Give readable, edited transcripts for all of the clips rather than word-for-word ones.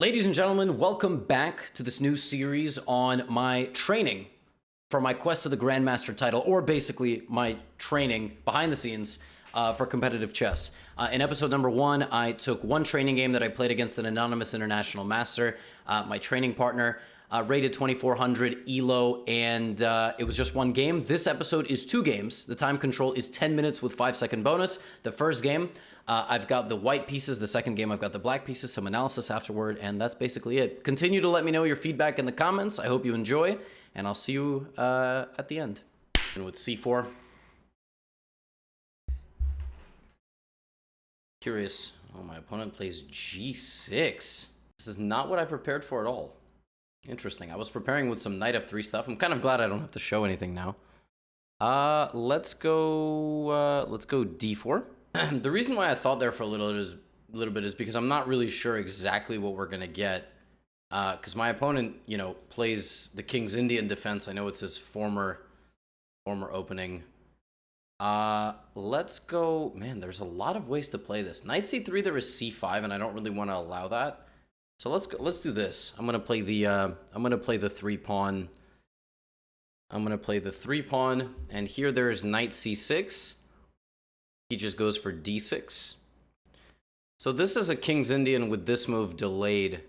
Ladies and gentlemen, welcome back to this new series on my training for my quest to the Grandmaster title, or basically my training behind the scenes for competitive chess. In episode number 1, I took one training game that I played against an anonymous international master, my training partner, rated 2400 ELO, and it was just one game. This episode is 2 games. The time control is 10 minutes with 5-second bonus. The first game, I've got the white pieces. The second game, I've got the black pieces, some analysis afterward, and that's basically it. Continue to let me know your feedback in the comments. I hope you enjoy, and I'll see you at the end. And with c4. Curious. Oh, my opponent plays g6. This is not what I prepared for at all. Interesting. I was preparing with some knight f3 stuff. I'm kind of glad I don't have to show anything now. Let's go d4. The reason why I thought there for a little bit is because I'm not really sure exactly what we're gonna get. Because my opponent, you know, plays the King's Indian defense. I know it's his former opening. Let's go. Man, there's a lot of ways to play this. Knight c3. There is c5, and I don't really want to allow that. So let's go. Let's do this. I'm gonna play the 3 pawn. I'm gonna play the 3 pawn, and here there's knight c6. He just goes for d6. So this is a King's Indian with this move delayed,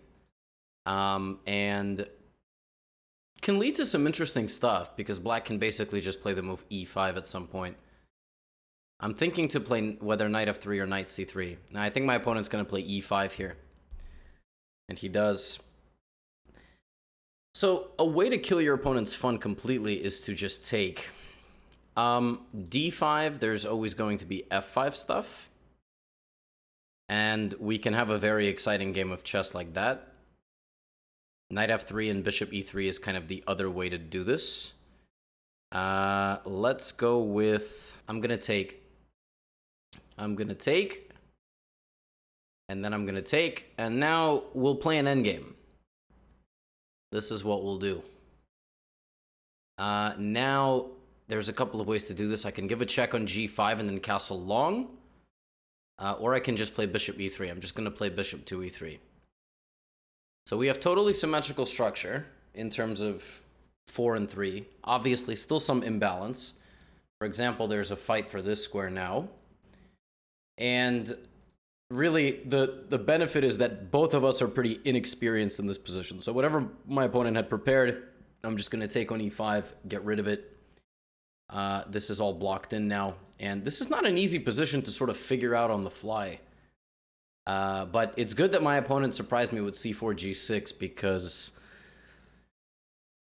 and can lead to some interesting stuff because black can basically just play the move e5 at some point. I'm thinking to play whether knight f3 or knight c3. Now I think my opponent's gonna play e5 here. And he does. So a way to kill your opponent's fun completely is to just take. D5, there's always going to be f5 stuff. And we can have a very exciting game of chess like that. Knight f3 and bishop e3 is kind of the other way to do this. Let's go with... I'm going to take. And then I'm going to take. And now we'll play an endgame. This is what we'll do. Now... There's a couple of ways to do this. I can give a check on g5 and then castle long. Or I can just play bishop e3. I'm just going to play bishop to e3. So we have totally symmetrical structure in terms of 4 and 3. Obviously, still some imbalance. For example, there's a fight for this square now. And really, the benefit is that both of us are pretty inexperienced in this position. So whatever my opponent had prepared, I'm just going to take on e5, get rid of it. This is all blocked in now, and this is not an easy position to sort of figure out on the fly. But it's good that my opponent surprised me with c4, g6 because,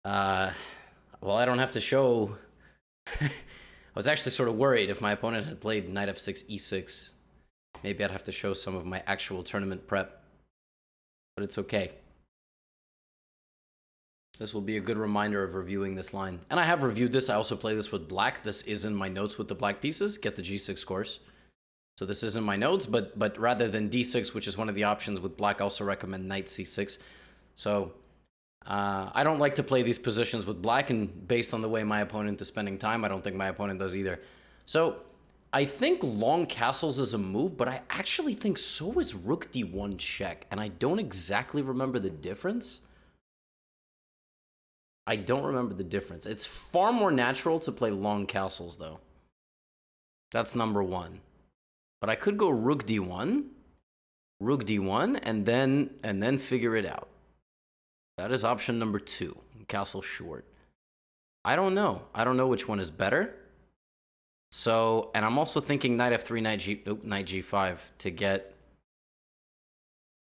well, I don't have to show. I was actually sort of worried if my opponent had played knight f6, e6. Maybe I'd have to show some of my actual tournament prep, but it's okay. This will be a good reminder of reviewing this line. And I have reviewed this. I also play this with black. This is in my notes with the black pieces. Get the g6 scores. So this is in my notes, but rather than d6, which is one of the options with black, I also recommend knight c6. So I don't like to play these positions with black, and based on the way my opponent is spending time, I don't think my opponent does either. So I think long castles is a move, but I actually think so is rook d1 check, and I don't exactly remember the difference. I don't remember the difference. It's far more natural to play long castles, though. That's number 1. But I could go rook d1, and then figure it out. That is option number 2. Castle short. I don't know. I don't know which one is better. So, and I'm also thinking knight f3, knight g5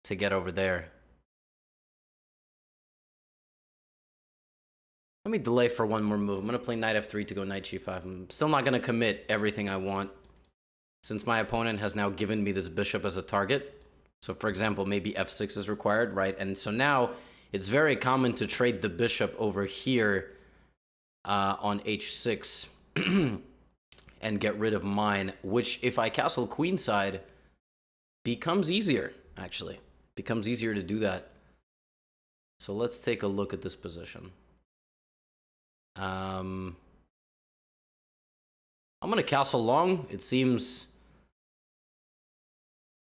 to get over there. Let me delay for one more move. I'm going to play knight f3 to go knight g5. I'm still not going to commit everything I want since my opponent has now given me this bishop as a target. So, for example, maybe f6 is required, right? And so now it's very common to trade the bishop over here on h6 and get rid of mine, which if I castle queenside becomes easier, actually. Becomes easier to do that. So let's take a look at this position. I'm going to castle long. It seems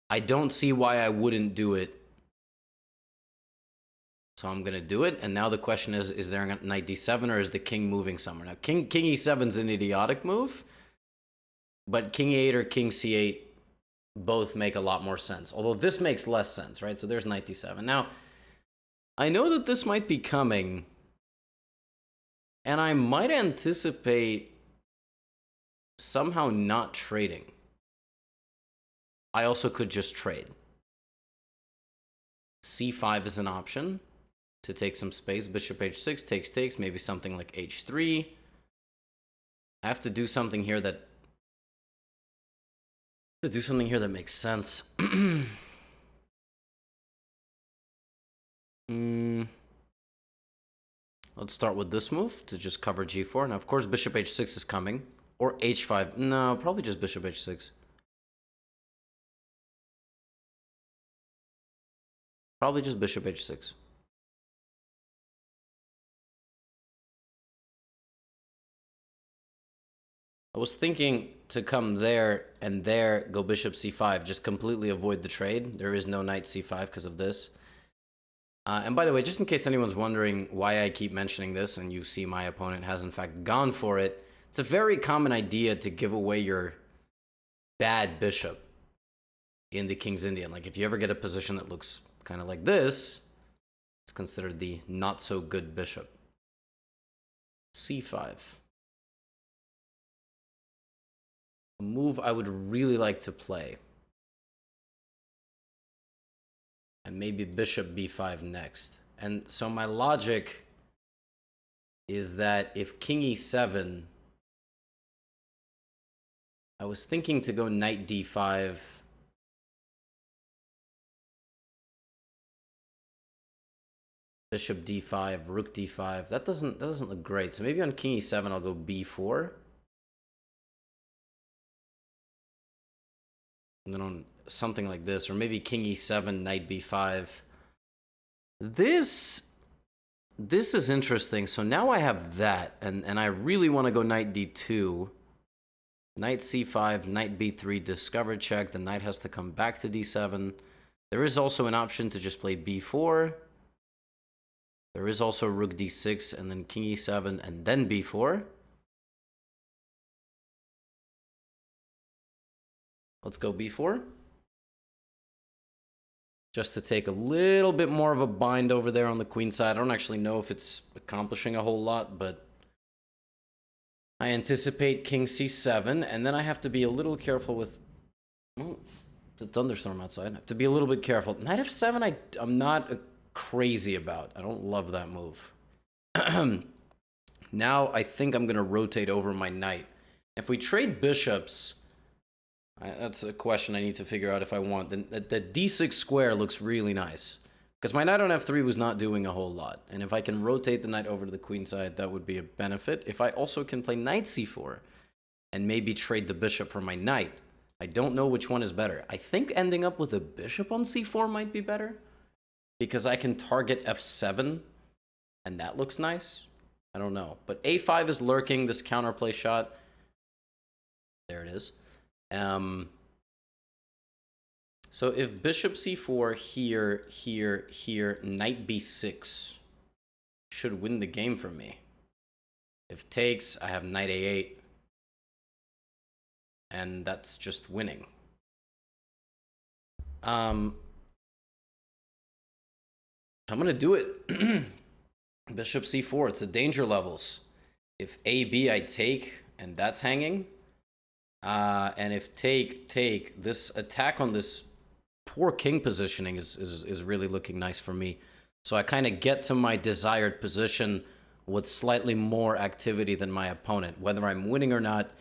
I don't see why I wouldn't do it. So I'm going to do it. And now the question is there a knight d7 or is the king moving somewhere? Now, king e7 is an idiotic move, but king e8 or king c8 both make a lot more sense. Although this makes less sense, right? So there's knight d7. Now, I know that this might be coming, and I might anticipate somehow not trading. I also could just trade. c5 is an option to take some space. Bishop h6 takes, maybe something like h3. I have to do something here that makes sense. Let's start with this move to just cover g4. Now, of course, bishop h6 is coming. Or h5. No, probably just bishop h6. Probably just bishop h6. I was thinking to come there and there, go bishop c5, just completely avoid the trade. There is no knight c5 because of this. And by the way, just in case anyone's wondering why I keep mentioning this, and you see my opponent has in fact gone for it, it's a very common idea to give away your bad bishop in the King's Indian. Like if you ever get a position that looks kind of like this, it's considered the not so good bishop. c5. A move I would really like to play. And maybe bishop b5 next. And so my logic is that if king e7, I was thinking to go knight d5. Bishop d5, rook d5. That doesn't look great. So maybe on king e7 I'll go b4. And then on something like this, or maybe king e7, knight b5. This is interesting. So now I have that, and I really want to go knight d2. Knight c5, knight b3, discover check. The knight has to come back to d7. There is also an option to just play b4. There is also rook d6, and then king e7, and then b4. Let's go b4. Just to take a little bit more of a bind over there on the queen side. I don't actually know if it's accomplishing a whole lot, but I anticipate king c7, and then I have to be a little careful with... Well, it's the thunderstorm outside. I have to be a little bit careful. Knight f7, I'm not crazy about. I don't love that move. Now I think I'm going to rotate over my knight. If we trade bishops... That's a question I need to figure out if I want. The d6 square looks really nice. Because my knight on f3 was not doing a whole lot. And if I can rotate the knight over to the queen side, that would be a benefit. If I also can play knight c4 and maybe trade the bishop for my knight, I don't know which one is better. I think ending up with a bishop on c4 might be better. Because I can target f7 and that looks nice. I don't know. But a5 is lurking, this counterplay shot. There it is. So if bishop c4 here, knight b6 should win the game for me. If takes, I have knight a8, and that's just winning. I'm gonna do it. Bishop c4, it's a danger levels. If ab, I take, and that's hanging. And if take, this attack on this poor king positioning is really looking nice for me. So I kind of get to my desired position with slightly more activity than my opponent. Whether I'm winning or not,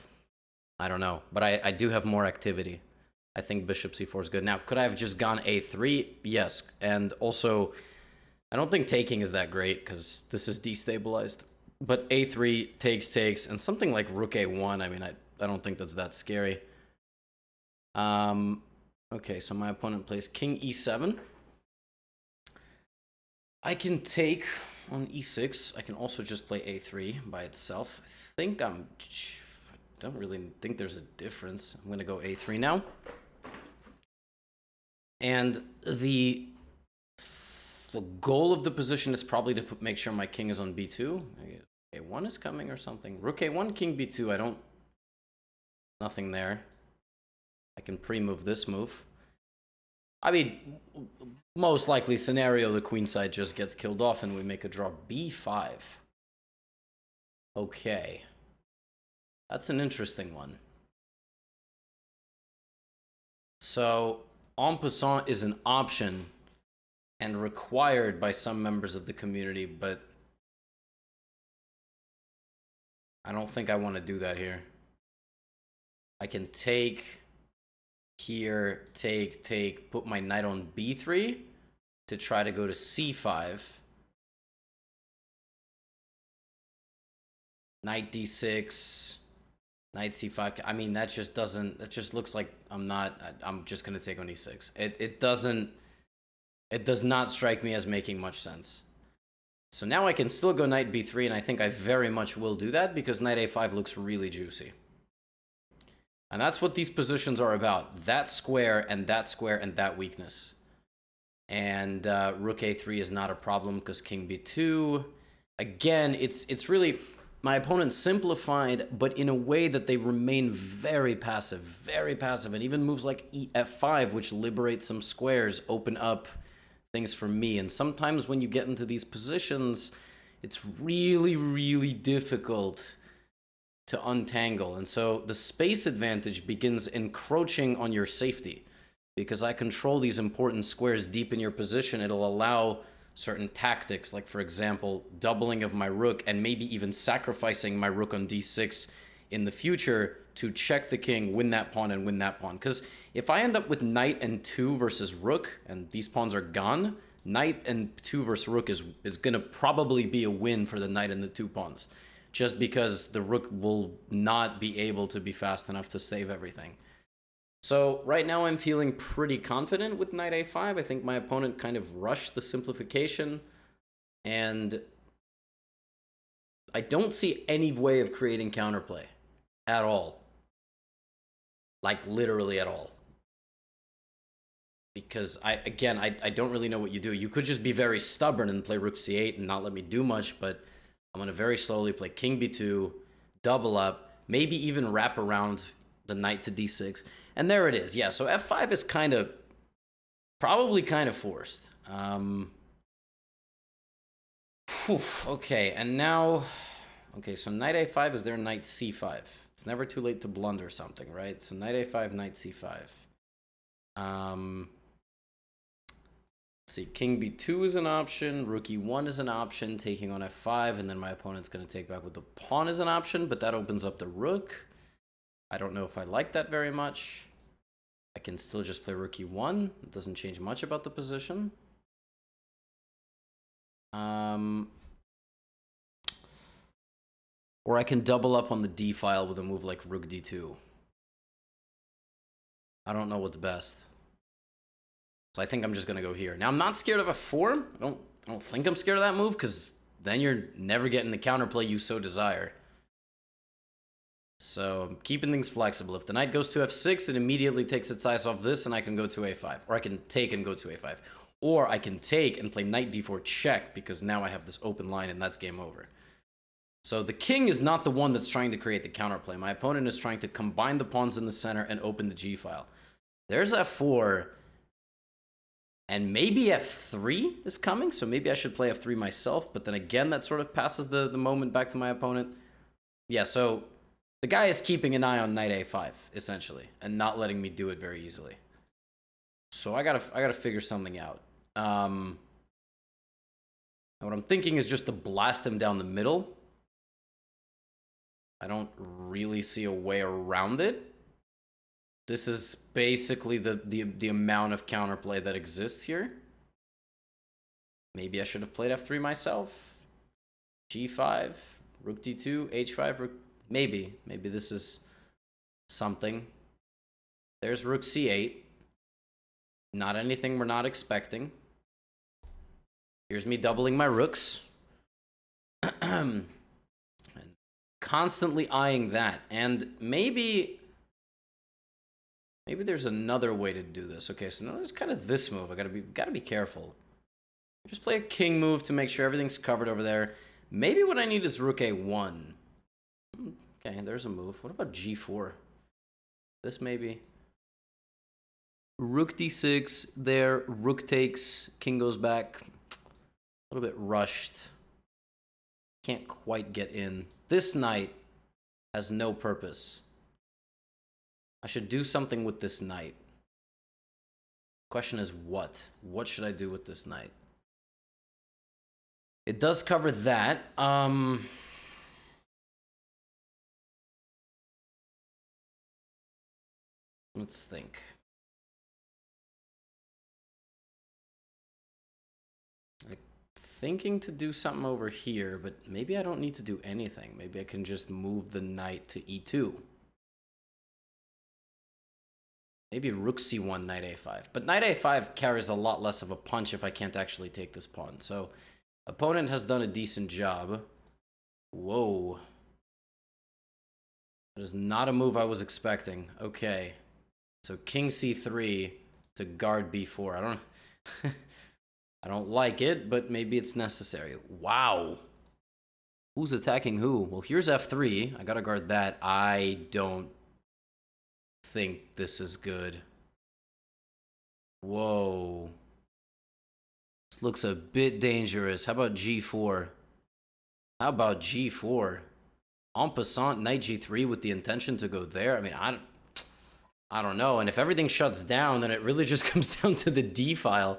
I don't know. But I do have more activity. I think bishop c4 is good. Now, could I have just gone a3? Yes. And also, I don't think taking is that great because this is destabilized. But a3 takes, and something like rook a1, I mean, I don't think that's that scary. Okay, so my opponent plays king e7. I can take on e6. I can also just play a3 by itself. I don't really think there's a difference. I'm going to go a3 now. And the the goal of the position is probably to make sure my king is on b2. A1 is coming or something. Rook a1, king b2. I don't... Nothing there. I can pre-move this move. I mean, most likely scenario, the queenside just gets killed off and we make a draw. b5. Okay. That's an interesting one. So, en passant is an option and required by some members of the community, but I don't think I want to do that here. I can take here, take, put my knight on b3 to try to go to c5. Knight d6, knight c5. I mean, that just doesn't, that just looks like I'm just going to take on e6. It does not strike me as making much sense. So now I can still go knight b3, and I think I very much will do that because knight a5 looks really juicy. And that's what these positions are about. That square and that weakness. And rook a3 is not a problem because king b2. Again, it's really... My opponent simplified, but in a way that they remain very passive, and even moves like f5, which liberates some squares, open up things for me. And sometimes when you get into these positions, it's really, really difficult to untangle. And so the space advantage begins encroaching on your safety. Because I control these important squares deep in your position, it'll allow certain tactics, like for example, doubling of my rook and maybe even sacrificing my rook on d6 in the future to check the king, win that pawn, and win that pawn. Because if I end up with knight and 2 versus rook, and these pawns are gone, knight and 2 versus rook is going to probably be a win for the knight and the 2 pawns. Just because the rook will not be able to be fast enough to save everything. So right now I'm feeling pretty confident with knight a5. I think my opponent kind of rushed the simplification, and I don't see any way of creating counterplay at all. Like literally at all. Because I don't really know what you do. You could just be very stubborn and play rook c8 and not let me do much, but I'm going to very slowly play king b2, double up, maybe even wrap around the knight to d6. And there it is. Yeah, so f5 is probably kind of forced. Okay, and now... Okay, so knight a5 is there knight c5. It's never too late to blunder something, right? So knight a5, knight c5. Let's see, king b2 is an option, rook e1 is an option, taking on f5, and then my opponent's going to take back with the pawn is an option, but that opens up the rook. I don't know if I like that very much. I can still just play rook e1. It doesn't change much about the position. Or I can double up on the d file with a move like rook d2. I don't know what's best. So I think I'm just going to go here. Now, I'm not scared of f4. I don't think I'm scared of that move, because then you're never getting the counterplay you so desire. So I'm keeping things flexible. If the knight goes to f6, it immediately takes its eyes off this, and I can go to a5. Or I can take and go to a5. Or I can take and play knight d4 check, because now I have this open line, and that's game over. So the king is not the one that's trying to create the counterplay. My opponent is trying to combine the pawns in the center and open the g file. There's f4, and maybe f3 is coming, so maybe I should play f3 myself, but then again, that sort of passes the moment back to my opponent. Yeah, so the guy is keeping an eye on knight a5, essentially, and not letting me do it very easily. So I gotta figure something out. What I'm thinking is just to blast him down the middle. I don't really see a way around it. This is basically the amount of counterplay that exists here. Maybe I should have played f3 myself. g5, rook d2, h5, rook... Maybe this is something. There's rook c8. Not anything we're not expecting. Here's me doubling my rooks. And constantly eyeing that. And maybe there's another way to do this. Okay, so now there's kind of this move. I gotta be careful. Just play a king move to make sure everything's covered over there. Maybe what I need is rook a1. Okay, there's a move. What about g4? This maybe. Rook d6 there. Rook takes. King goes back. A little bit rushed. Can't quite get in. This knight has no purpose. I should do something with this knight. Question is what? What should I do with this knight? It does cover that. Let's think. Thinking to do something over here, but maybe I don't need to do anything. Maybe I can just move the knight to e2. Maybe rook c1, knight a5. But knight a5 carries a lot less of a punch if I can't actually take this pawn. So opponent has done a decent job. Whoa. That is not a move I was expecting. Okay. So king c3 to guard b4. I don't I don't like it, but maybe it's necessary. Wow. Who's attacking who? Well, here's f3. I gotta guard that. I don't think this is good. Whoa. This looks a bit dangerous. How about g4? How about g4? En passant, knight g3 with the intention to go there. I mean, I don't know. And if everything shuts down, then it really just comes down to the d file.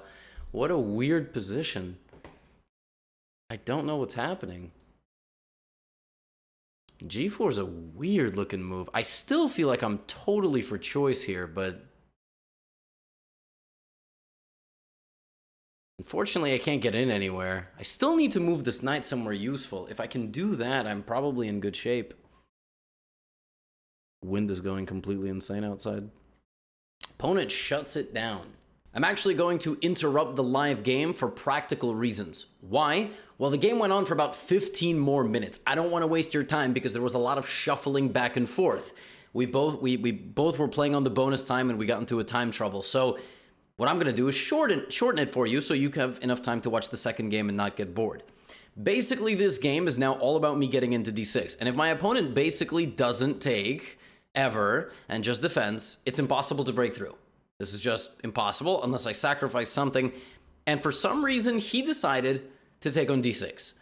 What a weird position. I don't know what's happening. g4 is a weird looking move. I still feel like I'm totally for choice here, but unfortunately I can't get in anywhere. I still need to move this knight somewhere useful. If I can do that, I'm probably in good shape. Wind is going completely insane outside. Opponent shuts it down. I'm actually going to interrupt the live game for practical reasons. Why? Well, the game went on for about 15 more minutes. I don't want to waste your time because there was a lot of shuffling back and forth. We both were playing on the bonus time and we got into a time trouble. So what I'm going to do is shorten it for you so you have enough time to watch the second game and not get bored. Basically, this game is now all about me getting into d6. And if my opponent basically doesn't take ever and just defends, it's impossible to break through. This is just impossible unless I sacrifice something. And for some reason, he decided to take on d6.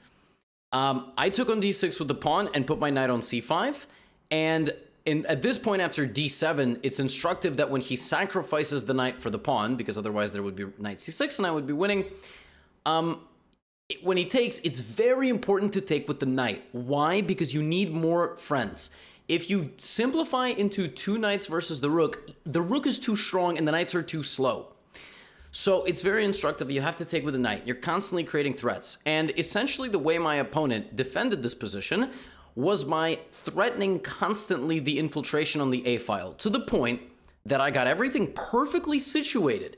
I took on d6 with the pawn and put my knight on c5. And at this point after d7, it's instructive that when he sacrifices the knight for the pawn, because otherwise there would be knight c6 and I would be winning. When he takes, it's very important to take with the knight. Why? Because you need more friends. If you simplify into two knights versus the rook is too strong and the knights are too slow. So it's very instructive. You have to take with the knight. You're constantly creating threats. And essentially the way my opponent defended this position was by threatening constantly the infiltration on the A file, to the point that I got everything perfectly situated.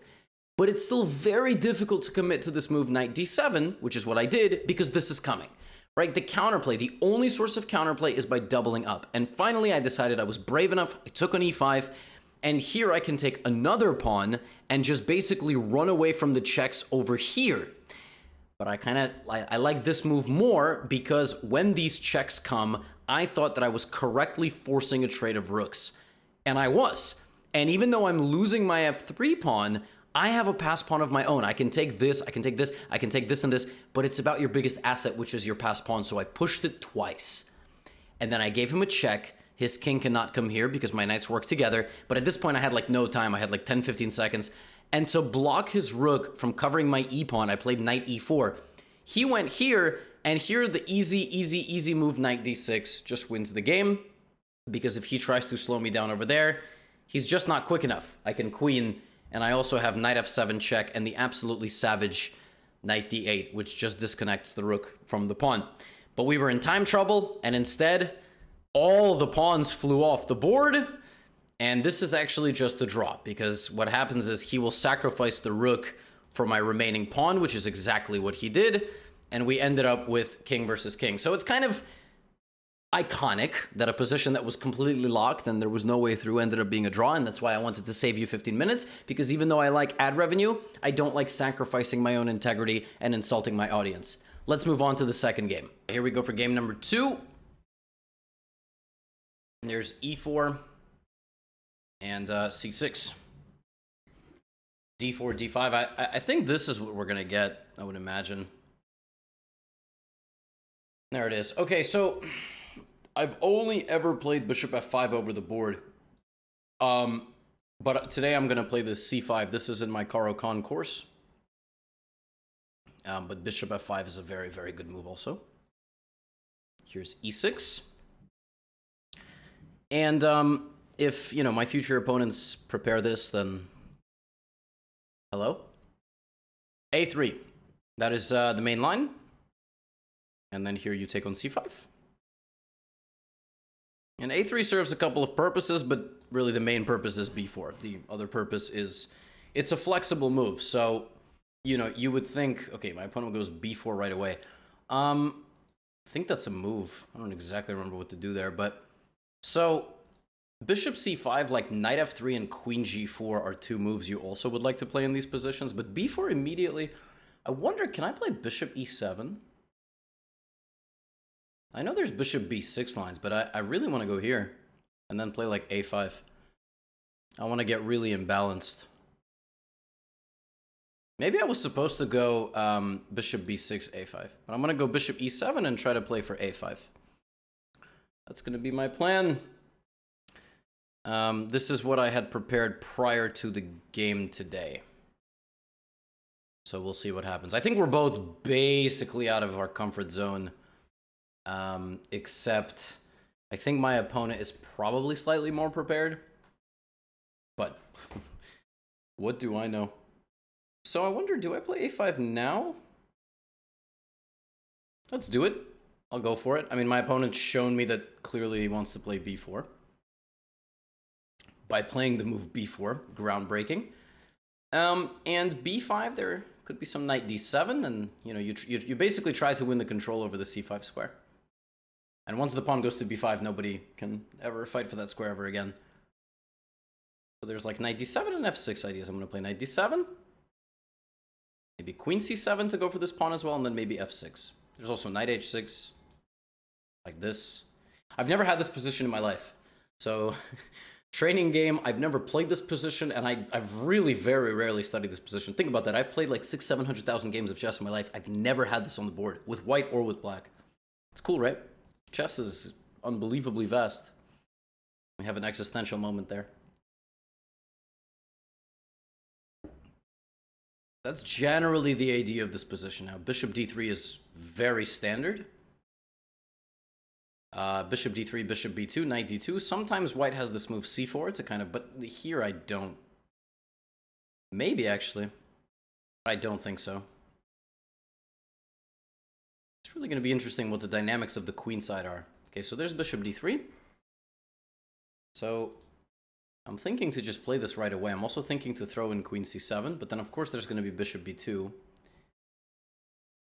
But it's still very difficult to commit to this move knight d7, which is what I did, because this is coming. Right, the counterplay, the only source of counterplay is by doubling up. And finally, I decided I was brave enough. I took on e5, and here I can take another pawn and just basically run away from the checks over here. But I like this move more because when these checks come, I thought that I was correctly forcing a trade of rooks. And I was. And even though I'm losing my f3 pawn, I have a pass pawn of my own. I can take this, I can take this, I can take this and this, but it's about your biggest asset, which is your pass pawn, so I pushed it twice. And then I gave him a check. His king cannot come here because my knights work together, but at this point I had like no time. I had like 10, 15 seconds. And to block his rook from covering my e-pawn, I played knight e4. He went here, and here the easy move, knight d6, just wins the game. Because if he tries to slow me down over there, he's just not quick enough. I can queen. And I also have knight f7 check and the absolutely savage knight d8, which just disconnects the rook from the pawn. But we were in time trouble, and instead, all the pawns flew off the board. And this is actually just a draw, because what happens is he will sacrifice the rook for my remaining pawn, which is exactly what he did. And we ended up with king versus king. So it's kind of iconic that a position that was completely locked and there was no way through ended up being a draw, and that's why I wanted to save you 15 minutes, because even though I like ad revenue, I don't like sacrificing my own integrity and insulting my audience. Let's move on to the second game. Here we go for game number 2. There's e4 and c6. d4, d5. I think this is what we're going to get, I would imagine. There it is. Okay, so I've only ever played bishop f5 over the board. But today I'm going to play this c5. This is in my Caro Kann course. But bishop f5 is a very, very good move also. Here's e6. And if, you know, my future opponents prepare this, then... Hello? a3. That is the main line. And then here you take on c5. And a3 serves a couple of purposes, but really the main purpose is b4. The other purpose is it's a flexible move. So, you know, you would think, okay, my opponent goes b4 right away. I think that's a move. I don't exactly remember what to do there, but... So, bishop c5, like knight f3 and queen g4 are two moves you also would like to play in these positions, but b4 immediately... I wonder, can I play bishop e7? I know there's bishop b6 lines, but I really want to go here and then play like a5. I want to get really imbalanced. Maybe I was supposed to go bishop b6, a5, but I'm going to go bishop e7 and try to play for a5. That's going to be my plan. This is what I had prepared prior to the game today. So we'll see what happens. I think we're both basically out of our comfort zone. Except I think my opponent is probably slightly more prepared. But what do I know? So I wonder, do I play a5 now? Let's do it. I'll go for it. I mean, my opponent's shown me that clearly he wants to play b4. By playing the move b4, groundbreaking. And b5, there could be some knight d7, and you know, you basically try to win the control over the c5 square. And once the pawn goes to b5, nobody can ever fight for that square ever again. So there's like knight d7 and f6 ideas. I'm going to play knight d7. Maybe queen c7 to go for this pawn as well, and then maybe f6. There's also knight h6, like this. I've never had this position in my life. So, training game, I've never played this position, and I've really very rarely studied this position. Think about that. I've played like 600,000-700,000 games of chess in my life. I've never had this on the board, with white or with black. It's cool, right? Chess is unbelievably vast. We have an existential moment there. That's generally the idea of this position now. Bishop d3 is very standard. Bishop d3, bishop b2, knight d2. Sometimes white has this move c4 to kind of... But here I don't. Maybe, actually. But I don't think so. It's really going to be interesting what the dynamics of the queen side are. Okay, so there's bishop d3. So I'm thinking to just play this right away. I'm also thinking to throw in queen c7, but then of course there's going to be bishop b2.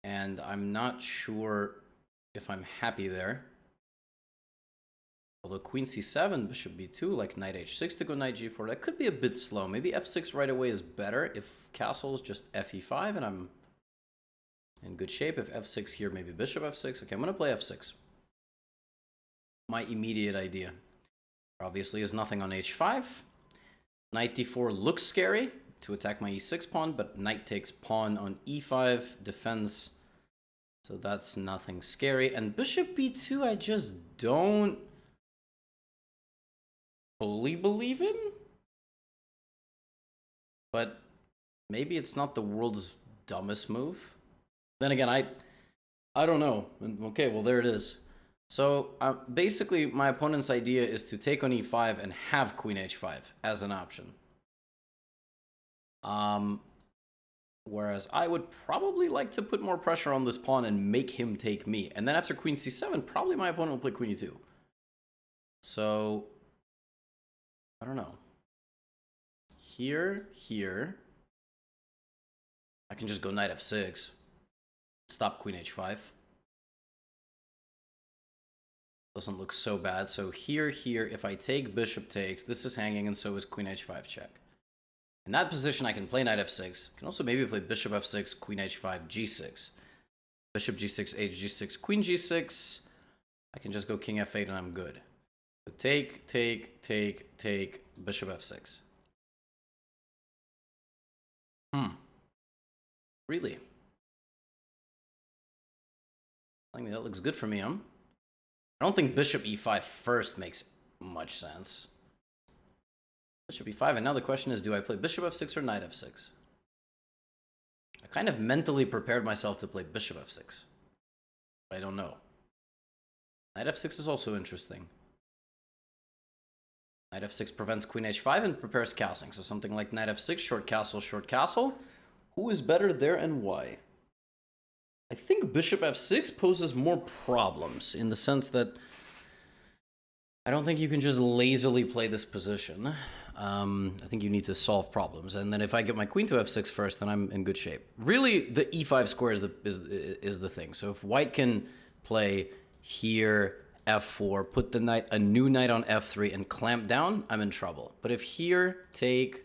And I'm not sure if I'm happy there. Although queen c7, bishop b2, like knight h6 to go knight g4, that could be a bit slow. Maybe f6 right away is better if castle's just fe5 and I'm in good shape. If f6 here, maybe bishop f6. Okay, I'm going to play f6. My immediate idea. Obviously is nothing on h5. Knight d4 looks scary to attack my e6 pawn, but knight takes pawn on e5, defends. So that's nothing scary. And bishop b2 I just don't fully believe in. But maybe it's not the world's dumbest move. Then again, I don't know. Okay, well, there it is. So basically, my opponent's idea is to take on e5 and have queen h5 as an option. Whereas I would probably like to put more pressure on this pawn and make him take me. And then after queen c7, probably my opponent will play queen e2. So, I don't know. Here. I can just go knight f6. Stop queen h5. doesn't look so bad. So here, if I take bishop takes, this is hanging, and so is queen h5 check. In that position, I can play knight f6. I can also maybe play bishop f6, queen h5, g6. Bishop g6, h g6, queen g6. I can just go king f8 and I'm good. So take, bishop f6. Really? I mean, that looks good for me, huh? I don't think bishop e5 first makes much sense. Bishop e5, and now the question is, do I play bishop f6 or knight f6? I kind of mentally prepared myself to play bishop f6. But I don't know. Knight f6 is also interesting. Knight f6 prevents queen h5 and prepares castling. So something like knight f6, short castle, short castle. Who is better there and why? I think bishop f6 poses more problems in the sense that I don't think you can just lazily play this position. I think you need to solve problems. And then if I get my queen to f6 first, then I'm in good shape. Really, the e5 square is the thing. So if white can play here, f4, put the knight, a new knight on f3 and clamp down, I'm in trouble. But if here, take,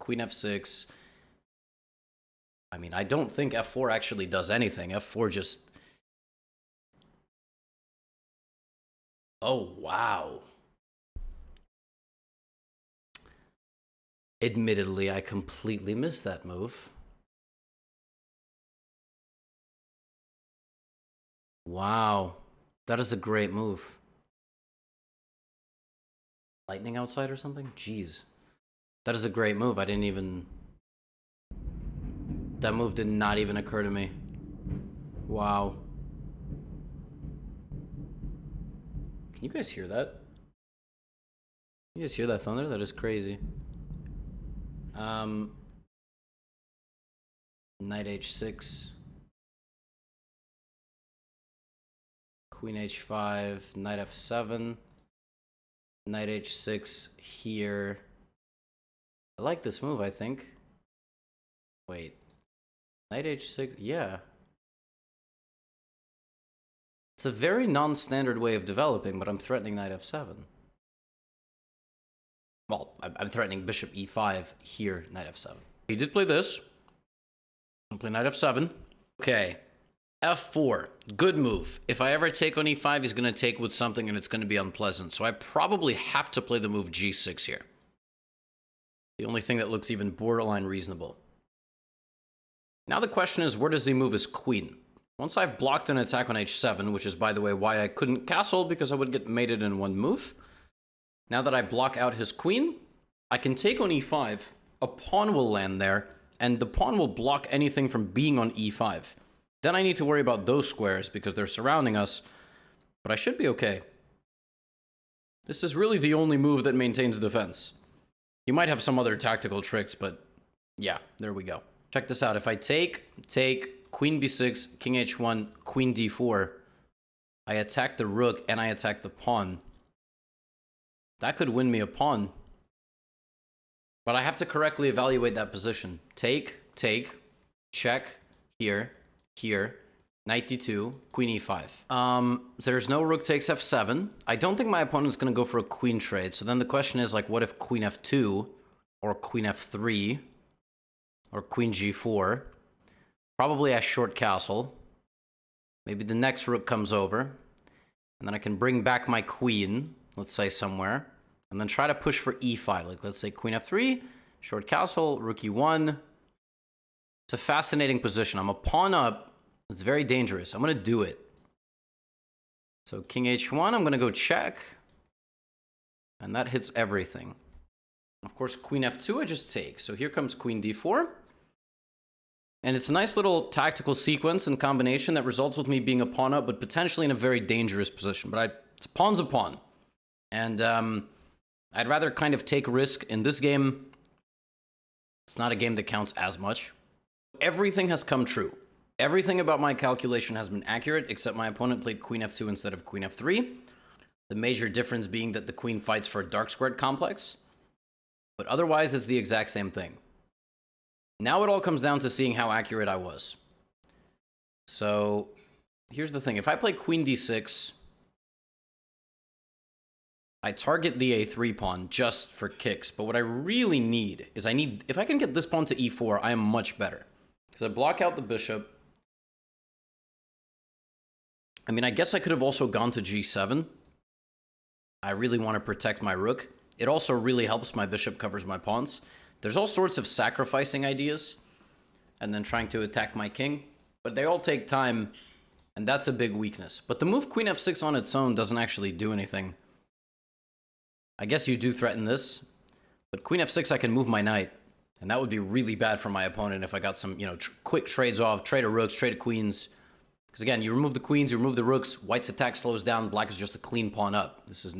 queen f6, I mean, I don't think f4 actually does anything. f4 just... Oh, wow. Admittedly, I completely missed that move. Wow. That is a great move. Lightning outside or something? Jeez. That is a great move. I didn't even... That move did not even occur to me. Wow. Can you guys hear that? You guys hear that thunder? That is crazy. Knight h6. Queen h5. Knight f7. Knight h6 here. I like this move, I think. Wait. Knight h6, yeah. It's a very non-standard way of developing, but I'm threatening knight f7. Well, I'm threatening bishop e5 here, knight f7. He did play this. I'll play knight f7. Okay, f4, good move. If I ever take on e5, he's going to take with something and it's going to be unpleasant. So I probably have to play the move g6 here. The only thing that looks even borderline reasonable. Now the question is, where does he move his queen? Once I've blocked an attack on h7, which is, by the way, why I couldn't castle, because I would get mated in one move. Now that I block out his queen, I can take on e5. A pawn will land there, and the pawn will block anything from being on e5. Then I need to worry about those squares, because they're surrounding us. But I should be okay. This is really the only move that maintains defense. You might have some other tactical tricks, but yeah, there we go. Check this out. If I take, queen b6, king h1, queen d4, I attack the rook and I attack the pawn. That could win me a pawn. But I have to correctly evaluate that position. Take, check, here, knight d2, queen e5. There's no rook takes f7. I don't think my opponent's going to go for a queen trade. So then the question is, like, what if queen f2 or queen f3 or queen g4? Probably a short castle. Maybe the next rook comes over. And then I can bring back my queen, let's say somewhere. And then try to push for e5. Like, let's say queen f3, short castle, rook e1. It's a fascinating position. I'm a pawn up. It's very dangerous. I'm going to do it. So king h1, I'm going to go check. And that hits everything. Of course, queen f2, I just take. So here comes queen d4. And it's a nice little tactical sequence and combination that results with me being a pawn up, but potentially in a very dangerous position. But it's a pawn's a pawn. And I'd rather kind of take risk in this game. It's not a game that counts as much. Everything has come true. Everything about my calculation has been accurate, except my opponent played queen f2 instead of queen f3. The major difference being that the queen fights for a dark squared complex. But otherwise, it's the exact same thing. Now it all comes down to seeing how accurate I was. So here's the thing. If I play queen d6, I target the a3 pawn just for kicks, but what I really need is if I can get this pawn to e4, I am much better. Because I block out the bishop. I mean, I guess I could have also gone to g7. I really want to protect my rook. It also really helps my bishop covers my pawns. There's all sorts of sacrificing ideas and then trying to attack my king, but they all take time, and that's a big weakness. But the move queen f6 on its own doesn't actually do anything. I guess you do threaten this, but queen f6 I can move my knight, and that would be really bad for my opponent if I got some, quick trades off, trade of rooks, trade of queens. Because again, you remove the queens, you remove the rooks, white's attack slows down, black is just a clean pawn up. This is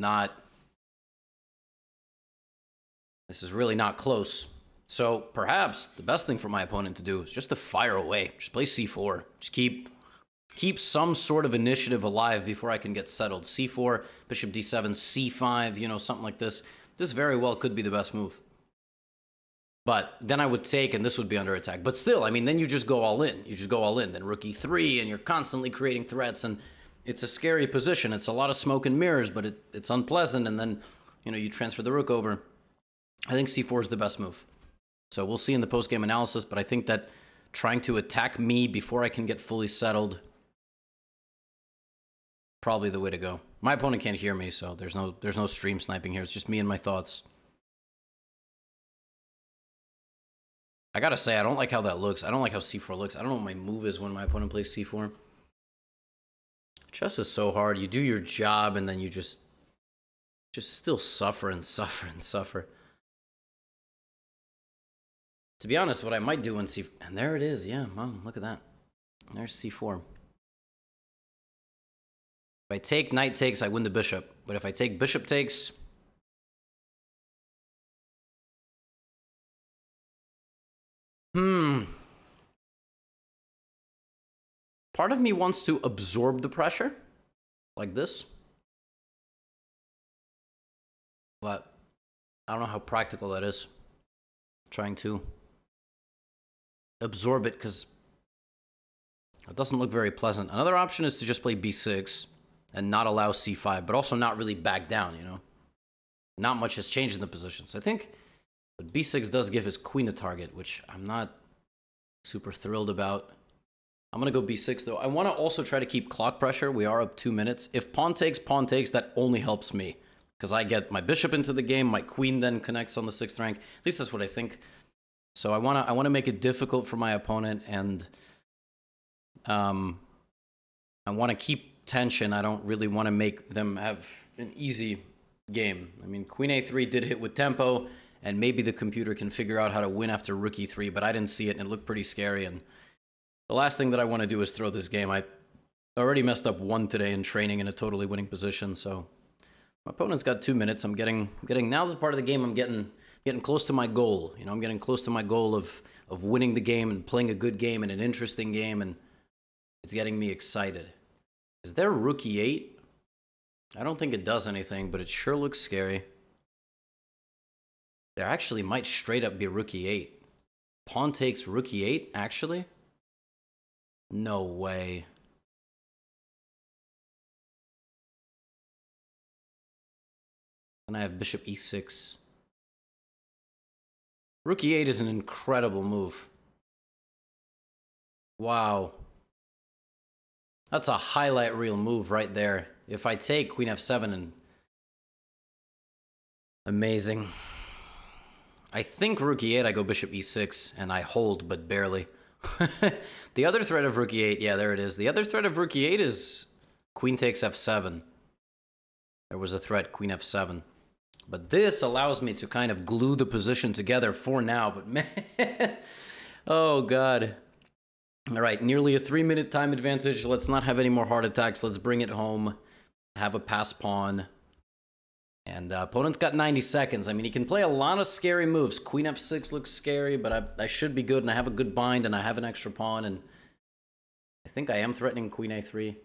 really not close. So perhaps the best thing for my opponent to do is just to fire away. Just play c4. Just keep some sort of initiative alive before I can get settled. c4, bishop d7, c5, something like this. This very well could be the best move. But then I would take, and this would be under attack. But still, I mean, then you just go all in. You just go all in. Then rook e3, and you're constantly creating threats, and it's a scary position. It's a lot of smoke and mirrors, but it's unpleasant, and then, you transfer the rook over. I think c4 is the best move. So we'll see in the post-game analysis, but I think that trying to attack me before I can get fully settled, probably the way to go. My opponent can't hear me, so there's no stream sniping here. It's just me and my thoughts. I gotta say, I don't like how that looks. I don't like how c4 looks. I don't know what my move is when my opponent plays c4. Chess is so hard. You do your job, and then you just still suffer and suffer and suffer. To be honest, what I might do in c4... And there it is, yeah, wow, look at that. There's c4. If I take knight takes, I win the bishop. But if I take bishop takes... Part of me wants to absorb the pressure, like this. But I don't know how practical that is. Trying to absorb it, because it doesn't look very pleasant. Another option is to just play b6 and not allow c5, but also not really back down, Not much has changed in the position. So I think but b6 does give his queen a target, which I'm not super thrilled about. I'm going to go b6, though. I want to also try to keep clock pressure. We are up 2 minutes. If pawn takes, that only helps me, because I get my bishop into the game. My queen then connects on the 6th rank. At least that's what I think. So I want to make it difficult for my opponent, and I want to keep tension. I don't really want to make them have an easy game. I mean, queen a3 did hit with tempo, and maybe the computer can figure out how to win after rook e3, but I didn't see it, and it looked pretty scary. And the last thing that I want to do is throw this game. I already messed up one today in training in a totally winning position, so my opponent's got 2 minutes. I'm getting now's the part of the game I'm getting close to my goal. I'm getting close to my goal of winning the game and playing a good game and an interesting game, and it's getting me excited. Is there rook e8? I don't think it does anything, but it sure looks scary. There actually might straight up be rook e8. Pawn takes rook e8, actually? No way. And I have bishop e6. Rook e8 is an incredible move. Wow. That's a highlight reel move right there. If I take queen f7 and... Amazing. I think rook e8, I go bishop e6, and I hold, but barely. The other threat of rook e8, yeah, there it is. The other threat of rook e8 is queen takes f7. There was a threat, queen f7. But this allows me to kind of glue the position together for now, but man, oh God. All right, nearly a 3-minute time advantage. Let's not have any more heart attacks. Let's bring it home. Have a pass pawn. And opponent's got 90 seconds. I mean, he can play a lot of scary moves. Queen f6 looks scary, but I should be good, and I have a good bind, and I have an extra pawn, and I think I am threatening queen a3,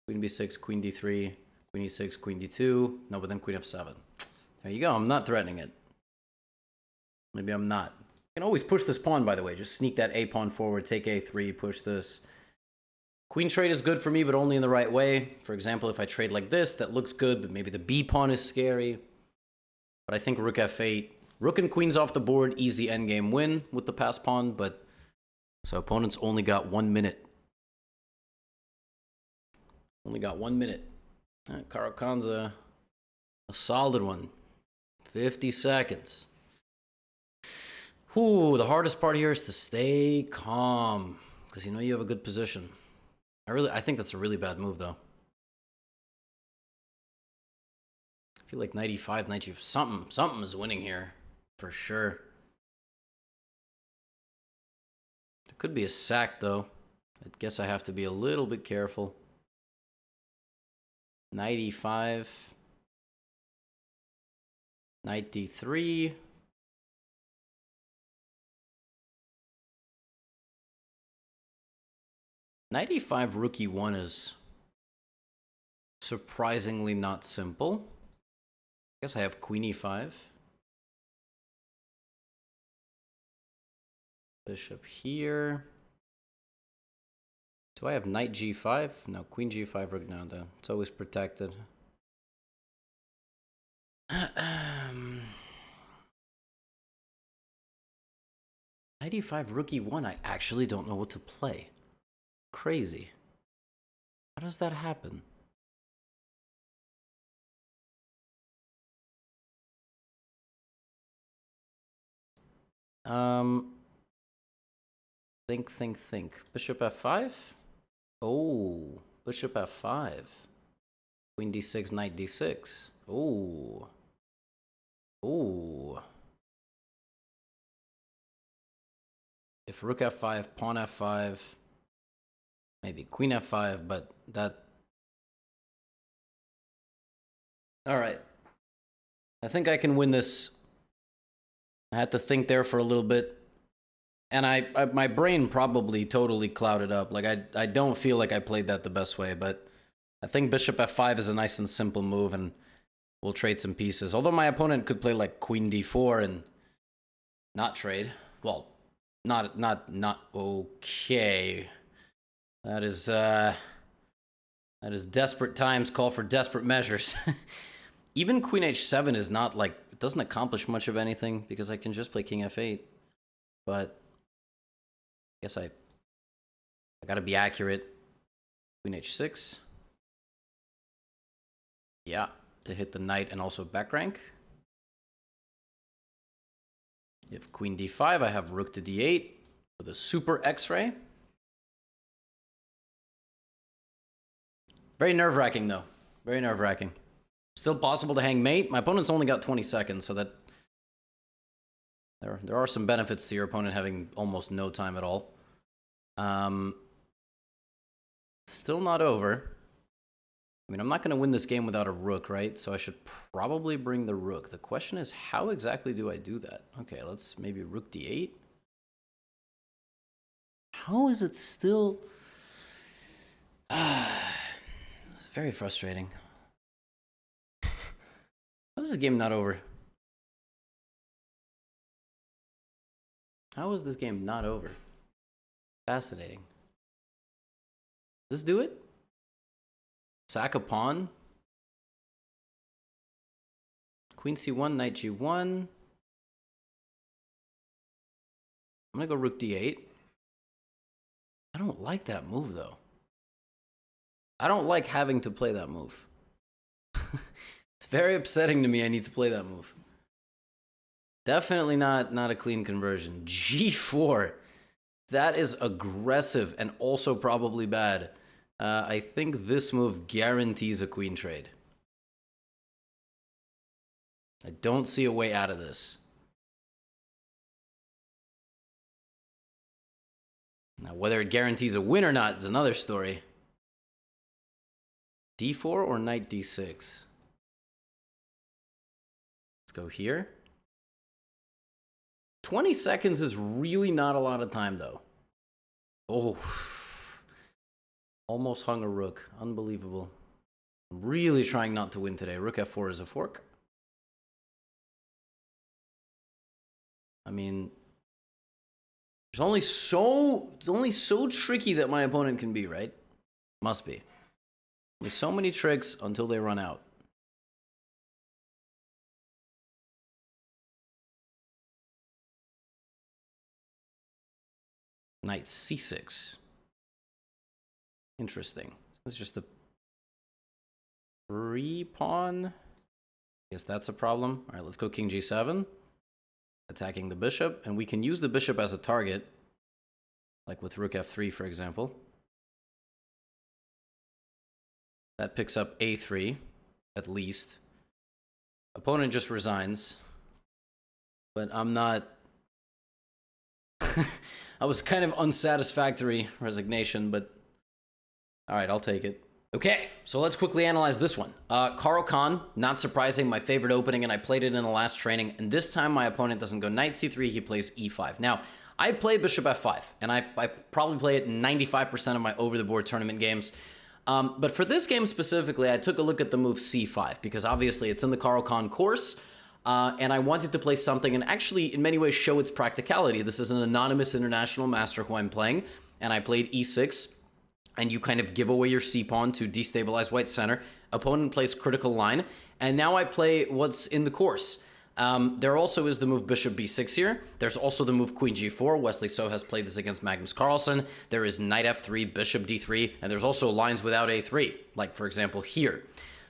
queen b6, queen d3, queen e6, queen d2. No, but then queen f7. There you go. I'm not threatening it. Maybe I'm not. I can always push this pawn, by the way. Just sneak that a pawn forward, take a3, push this. Queen trade is good for me, but only in the right way. For example, if I trade like this, that looks good, but maybe the b pawn is scary. But I think rook f8. Rook and queen's off the board. Easy endgame win with the pass pawn. But so opponent's only got 1 minute. Only got 1 minute. Caro-Kann's a solid one. 50 seconds. Ooh, the hardest part here is to stay calm. Because you know you have a good position. I think that's a really bad move, though. I feel like knight e5, knight g5, something is winning here, for sure. There could be a sack, though. I guess I have to be a little bit careful. Knight e5. Knight d3. Knight e5, rook e1 is surprisingly not simple. I guess I have queen e5. Bishop here. Do I have knight g5? No, queen g5, rook now, though. It's always protected. Knight e5, rook e1. I actually don't know what to play. Crazy. How does that happen? Think. Bishop f5? Oh, bishop f5. Queen d6, knight d6. Oh. Oh. If rook f5, pawn f5, maybe queen f5, but that... All right. I think I can win this. I had to think there for a little bit. And my brain probably totally clouded up. Like, I don't feel like I played that the best way, but I think bishop f5 is a nice and simple move, and we'll trade some pieces. Although my opponent could play, like, queen d4 and not trade. Well, not okay. That is desperate times call for desperate measures. Even queen h7 is not, like, it doesn't accomplish much of anything because I can just play king f8. But I guess I gotta be accurate. Queen h6. Yeah, to hit the knight and also back rank. If queen d5, I have rook to d8 with a super x-ray. Very nerve-wracking, though. Very nerve-wracking. Still possible to hang mate. My opponent's only got 20 seconds, so that... There are some benefits to your opponent having almost no time at all. Still not over. I mean, I'm not going to win this game without a rook, right? So I should probably bring the rook. The question is, how exactly do I do that? Okay, let's maybe rook d8. How is it still... It's very frustrating. How is this game not over? How is this game not over? Fascinating. Let's do it. Sack a pawn. Queen c1, knight g1. I'm gonna go rook d8. I don't like that move, though. I don't like having to play that move. It's very upsetting to me I need to play that move. Definitely not a clean conversion. g4. That is aggressive and also probably bad. I think this move guarantees a queen trade. I don't see a way out of this. Now, whether it guarantees a win or not is another story. d4 or knight d6? Let's go here. 20 seconds is really not a lot of time, though. Oh. Almost hung a rook. Unbelievable. I'm really trying not to win today. Rook f4 is a fork. I mean, it's only so tricky that my opponent can be, right? Must be. There's so many tricks until they run out. Knight c6. Interesting. This is just the free pawn. Guess that's a problem. All right, let's go king g7. Attacking the bishop, and we can use the bishop as a target, like with rook f3, for example. That picks up a3, at least. Opponent just resigns. But I'm not... I was kind of unsatisfactory resignation, but... Alright, I'll take it. Okay, so let's quickly analyze this one. Caro Kann, not surprising, my favorite opening, and I played it in the last training. And this time my opponent doesn't go knight c3, he plays e5. Now, I play bishop f5, and I probably play it 95% of my over-the-board tournament games. But for this game specifically, I took a look at the move c5, because obviously it's in the Caro Kann course, and I wanted to play something and actually, in many ways, show its practicality. This is an anonymous international master who I'm playing, and I played e6, and you kind of give away your c-pawn to destabilize white center. Opponent plays critical line, and now I play what's in the course. There also is the move bishop b6 here. There's also the move queen g4. Wesley So has played this against Magnus Carlsen. There is knight f3, bishop d3, and there's also lines without a3, like, for example, here.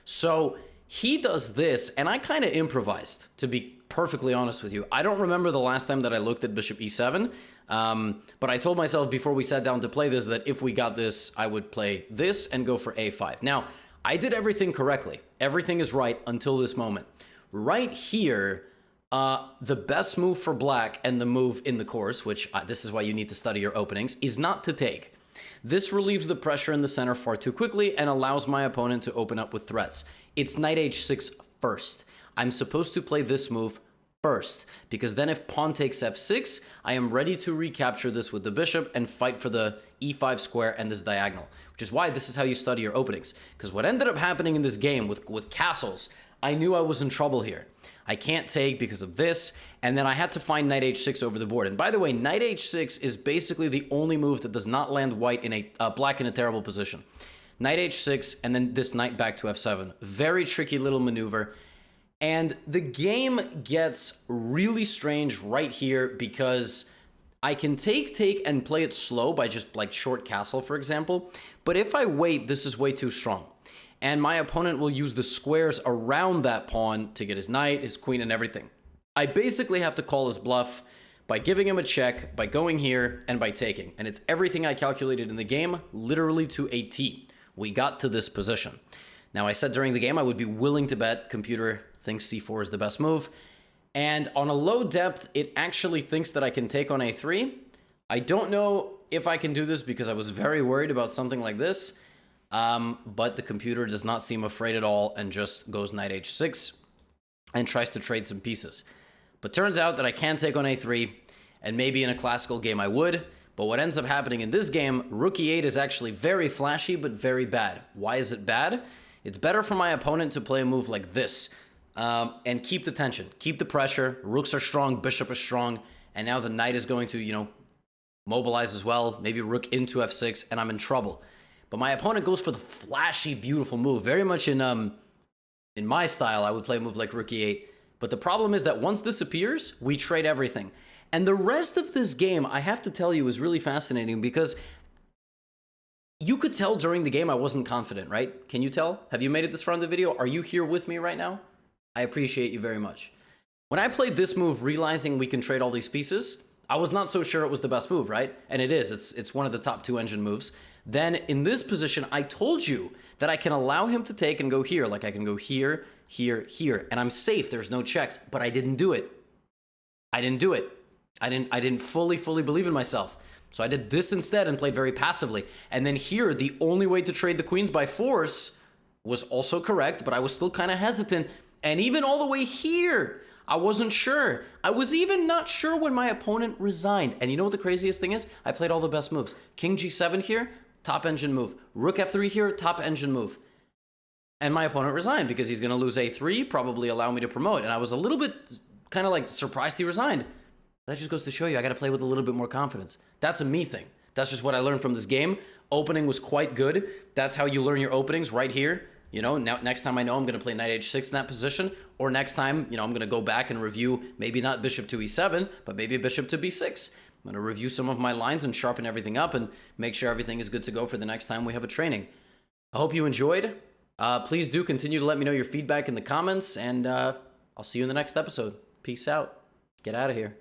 So he does this, and I kind of improvised, to be perfectly honest with you. I don't remember the last time that I looked at bishop e7, but I told myself before we sat down to play this that if we got this, I would play this and go for a5. Now, I did everything correctly. Everything is right until this moment. Right here, the best move for black and the move in the course, which this is why you need to study your openings, is not to take. This relieves the pressure in the center far too quickly and allows my opponent to open up with threats. It's knight h6 first. I'm supposed to play this move first, because then if pawn takes f6, I am ready to recapture this with the bishop and fight for the e5 square and this diagonal, which is why this is how you study your openings. Because what ended up happening in this game with castles, I knew I was in trouble here. I can't take because of this, and then I had to find knight h6 over the board. And by the way, knight h6 is basically the only move that does not land white in a black in a terrible position. Knight h6, and then this knight back to f7. Very tricky little maneuver. And the game gets really strange right here because I can take, and play it slow by just like short castle, for example. But if I wait, this is way too strong. And my opponent will use the squares around that pawn to get his knight, his queen, and everything. I basically have to call his bluff by giving him a check, by going here, and by taking. And it's everything I calculated in the game, literally to a T. We got to this position. Now, I said during the game I would be willing to bet computer thinks c4 is the best move. And on a low depth, it actually thinks that I can take on a3. I don't know if I can do this because I was very worried about something like this. But the computer does not seem afraid at all and just goes knight h6 and tries to trade some pieces. But turns out that I can take on a3, and maybe in a classical game I would. But what ends up happening in this game, rook e8 is actually very flashy, but very bad. Why is it bad? It's better for my opponent to play a move like this and keep the tension, keep the pressure. Rooks are strong, bishop is strong, and now the knight is going to, mobilize as well. Maybe rook into f6, and I'm in trouble. But my opponent goes for the flashy, beautiful move. Very much in my style, I would play a move like rook e8. But the problem is that once this appears, we trade everything. And the rest of this game, I have to tell you, is really fascinating because you could tell during the game I wasn't confident, right? Can you tell? Have you made it this far in the video? Are you here with me right now? I appreciate you very much. When I played this move, realizing we can trade all these pieces, I was not so sure it was the best move, right? And it is. It's one of the top 2 engine moves. Then in this position, I told you that I can allow him to take and go here. Like I can go here, here, here. And I'm safe. There's no checks. But I didn't do it. I didn't do it. I didn't fully believe in myself. So I did this instead and played very passively. And then here, the only way to trade the queens by force was also correct, but I was still kind of hesitant. And even all the way here, I wasn't sure. I was even not sure when my opponent resigned. And you know what the craziest thing is? I played all the best moves. King g7 here, top engine move. Rook f3 here, top engine move. And my opponent resigned because he's going to lose a3, probably allow me to promote. And I was a little bit kind of like surprised he resigned. That just goes to show you I got to play with a little bit more confidence. That's a me thing. That's just what I learned from this game. Opening was quite good. That's how you learn your openings, right here. Now next time I know I'm going to play knight h6 in that position, or next time, I'm going to go back and review maybe not bishop to e7, but maybe bishop to b6. I'm going to review some of my lines and sharpen everything up and make sure everything is good to go for the next time we have a training. I hope you enjoyed. Please do continue to let me know your feedback in the comments, and I'll see you in the next episode. Peace out. Get out of here.